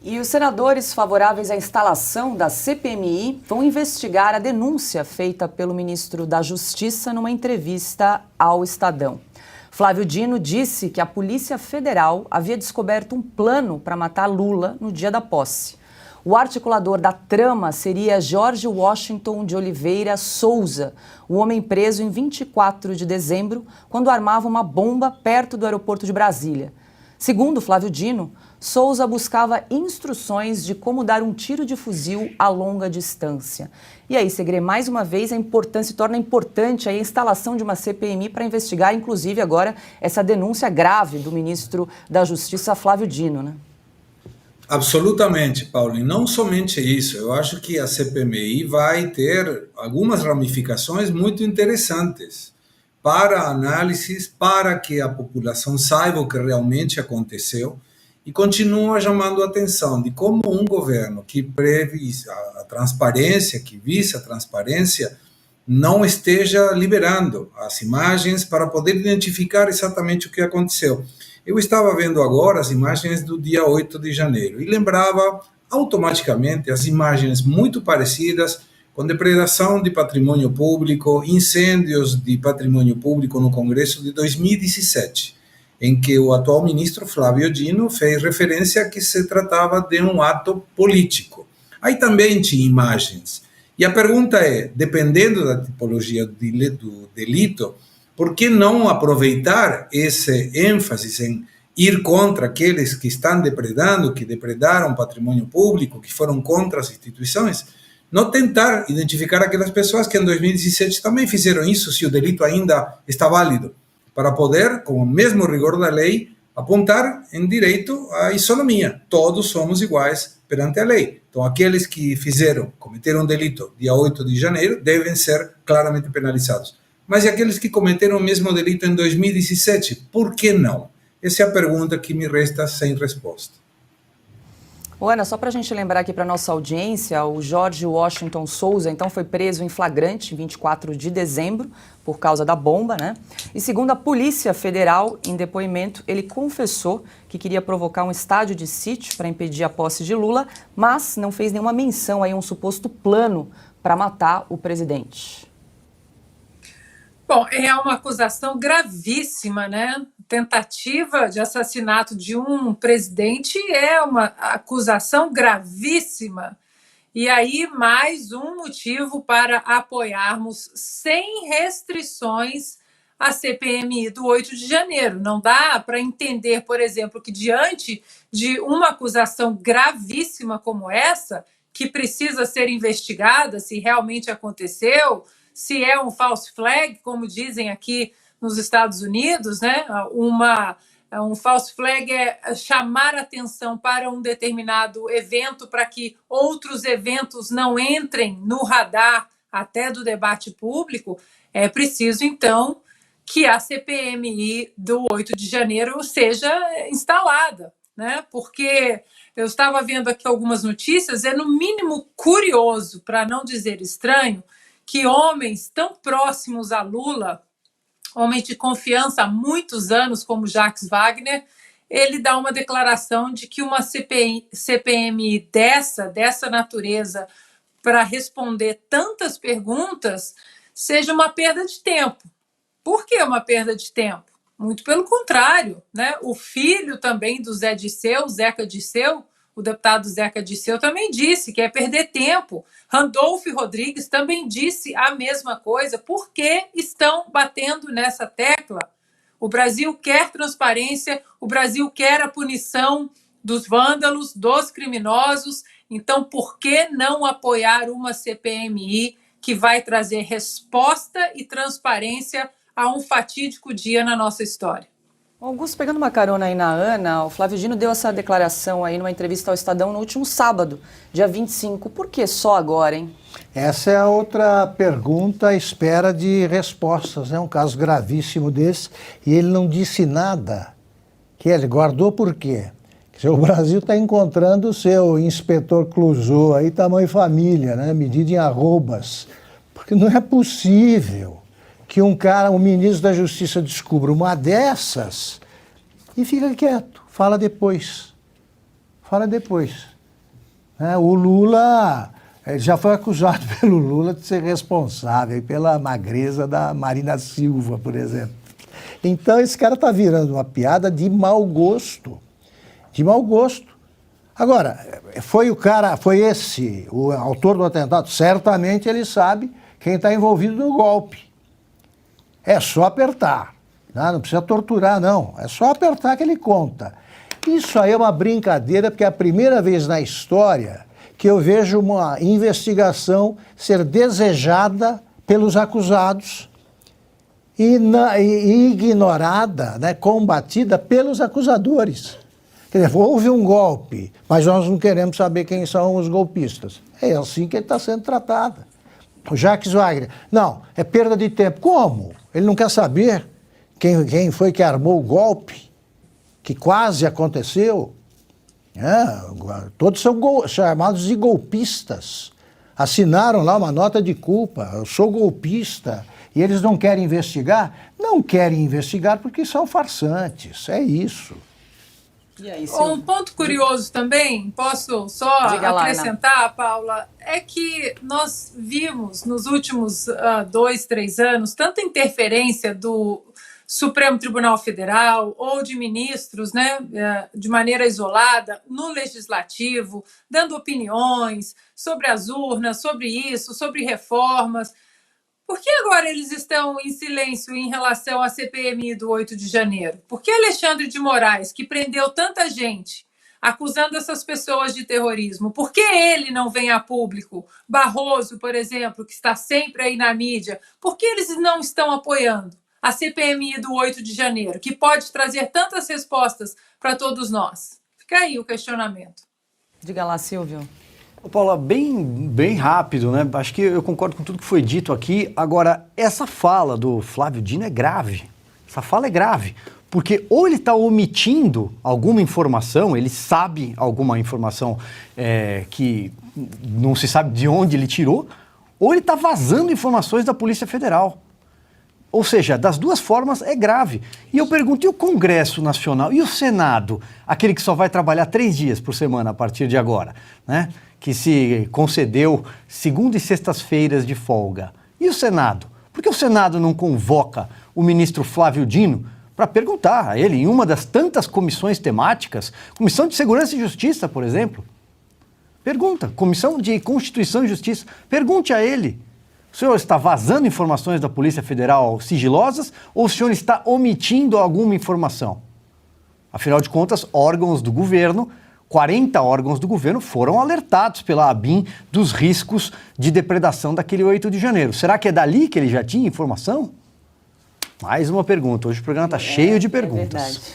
E os senadores favoráveis à instalação da CPMI vão investigar a denúncia feita pelo ministro da Justiça numa entrevista ao Estadão. Flávio Dino disse que a Polícia Federal havia descoberto um plano para matar Lula no dia da posse. O articulador da trama seria George Washington de Oliveira Souza, o homem preso em 24 de dezembro, quando armava uma bomba perto do aeroporto de Brasília. Segundo Flávio Dino, Souza buscava instruções de como dar um tiro de fuzil a longa distância. E aí, Segre, mais uma vez se torna importante a instalação de uma CPMI para investigar, inclusive agora, essa denúncia grave do ministro da Justiça, Flávio Dino, né? Absolutamente, Paulo. E não somente isso, eu acho que a CPMI vai ter algumas ramificações muito interessantes para análises, para que a população saiba o que realmente aconteceu e continua chamando a atenção de como um governo que prevê a transparência, que visa a transparência, não esteja liberando as imagens para poder identificar exatamente o que aconteceu. Eu estava vendo agora as imagens do dia 8 de janeiro e lembrava automaticamente as imagens muito parecidas com depredação de patrimônio público, incêndios de patrimônio público no Congresso de 2017, em que o atual ministro Flávio Dino fez referência a que se tratava de um ato político. Aí também tinha imagens. E a pergunta é, dependendo da tipologia do delito, por que não aproveitar esse ênfase em ir contra aqueles que estão depredando, que depredaram patrimônio público, que foram contra as instituições, não tentar identificar aquelas pessoas que em 2017 também fizeram isso, se o delito ainda está válido, para poder, com o mesmo rigor da lei, apontar em direito à isonomia. Todos somos iguais perante a lei. Então, aqueles que cometeram um delito dia 8 de janeiro, devem ser claramente penalizados. Mas e aqueles que cometeram o mesmo delito em 2017? Por que não? Essa é a pergunta que me resta sem resposta. Ana, só para a gente lembrar aqui para a nossa audiência, o George Washington Souza, então, foi preso em flagrante em 24 de dezembro por causa da bomba, né? E segundo a Polícia Federal, em depoimento, ele confessou que queria provocar um estádio de sítio para impedir a posse de Lula, mas não fez nenhuma menção a um suposto plano para matar o presidente. Bom, é uma acusação gravíssima, né? Tentativa de assassinato de um presidente é uma acusação gravíssima. E aí, mais um motivo para apoiarmos sem restrições a CPMI do 8 de janeiro. Não dá para entender, por exemplo, que diante de uma acusação gravíssima como essa, que precisa ser investigada se realmente aconteceu, se é um false flag, como dizem aqui nos Estados Unidos, né? Um false flag é chamar atenção para um determinado evento para que outros eventos não entrem no radar até do debate público. É preciso, então, que a CPMI do 8 de janeiro seja instalada, né? Porque eu estava vendo aqui algumas notícias, é no mínimo curioso, para não dizer estranho, que homens tão próximos a Lula, homens de confiança há muitos anos, como Jacques Wagner, ele dá uma declaração de que uma CPMI dessa natureza, para responder tantas perguntas, seja uma perda de tempo. Por que uma perda de tempo? Muito pelo contrário, né? O filho também do Zé Disseu, Zeca Disseu, o deputado Zeca Disseu também disse que é perder tempo. Randolfo Rodrigues também disse a mesma coisa. Por que estão batendo nessa tecla? O Brasil quer transparência, o Brasil quer a punição dos vândalos, dos criminosos. Então, por que não apoiar uma CPMI que vai trazer resposta e transparência a um fatídico dia na nossa história? Augusto, pegando uma carona aí na Ana, o Flávio Dino deu essa declaração aí numa entrevista ao Estadão no último sábado, dia 25. Por que só agora, hein? Essa é a outra pergunta à espera de respostas, né? Um caso gravíssimo desse, e ele não disse nada. Que ele guardou por quê? O Brasil está encontrando o seu inspetor Clouseau aí, tamanho família, né? Medido em arrobas. Porque não é possível que um ministro da Justiça descubra uma dessas e fica quieto, fala depois. né? O Lula, ele já foi acusado pelo Lula de ser responsável pela magreza da Marina Silva, por exemplo. Então esse cara está virando uma piada de mau gosto. De mau gosto. Agora, foi esse, o autor do atentado, certamente ele sabe quem está envolvido no golpe. É só apertar, né? Não precisa torturar, não. É só apertar que ele conta. Isso aí é uma brincadeira, porque é a primeira vez na história que eu vejo uma investigação ser desejada pelos acusados e ignorada, né, combatida pelos acusadores. Quer dizer, houve um golpe, mas nós não queremos saber quem são os golpistas. É assim que ele está sendo tratado. O Jacques Wagner, não, é perda de tempo. Como? Ele não quer saber quem foi que armou o golpe, que quase aconteceu. Todos são chamados de golpistas. Assinaram lá uma nota de culpa, eu sou golpista, e eles não querem investigar? Não querem investigar porque são farsantes, é isso. E aí, Um ponto curioso também, posso só acrescentar, Paula, é que nós vimos nos últimos 2, 3 anos tanta interferência do Supremo Tribunal Federal ou de ministros, né, de maneira isolada, no legislativo, dando opiniões sobre as urnas, sobre isso, sobre reformas. Por que agora eles estão em silêncio em relação à CPMI do 8 de janeiro? Por que Alexandre de Moraes, que prendeu tanta gente, acusando essas pessoas de terrorismo, por que ele não vem a público? Barroso, por exemplo, que está sempre aí na mídia, por que eles não estão apoiando a CPMI do 8 de janeiro, que pode trazer tantas respostas para todos nós? Fica aí o questionamento. Diga lá, Silvio. Paula, bem rápido, né? Acho que eu concordo com tudo que foi dito aqui. Agora, essa fala do Flávio Dino é grave. Essa fala é grave, porque ou ele está omitindo alguma informação, ele sabe alguma informação que não se sabe de onde ele tirou, ou ele está vazando informações da Polícia Federal. Ou seja, das duas formas é grave. E eu pergunto, e o Congresso Nacional? E o Senado? Aquele que só vai trabalhar 3 dias por semana a partir de agora, né? Que se concedeu segunda e sextas-feiras de folga. E o Senado? Por que o Senado não convoca o ministro Flávio Dino para perguntar a ele, em uma das tantas comissões temáticas, Comissão de Segurança e Justiça, por exemplo? Pergunta, Comissão de Constituição e Justiça, pergunte a ele. O senhor está vazando informações da Polícia Federal sigilosas ou o senhor está omitindo alguma informação? Afinal de contas, órgãos do governo, 40 órgãos do governo foram alertados pela ABIN dos riscos de depredação daquele 8 de janeiro. Será que é dali que ele já tinha informação? Mais uma pergunta. Hoje o programa está cheio de perguntas. É verdade.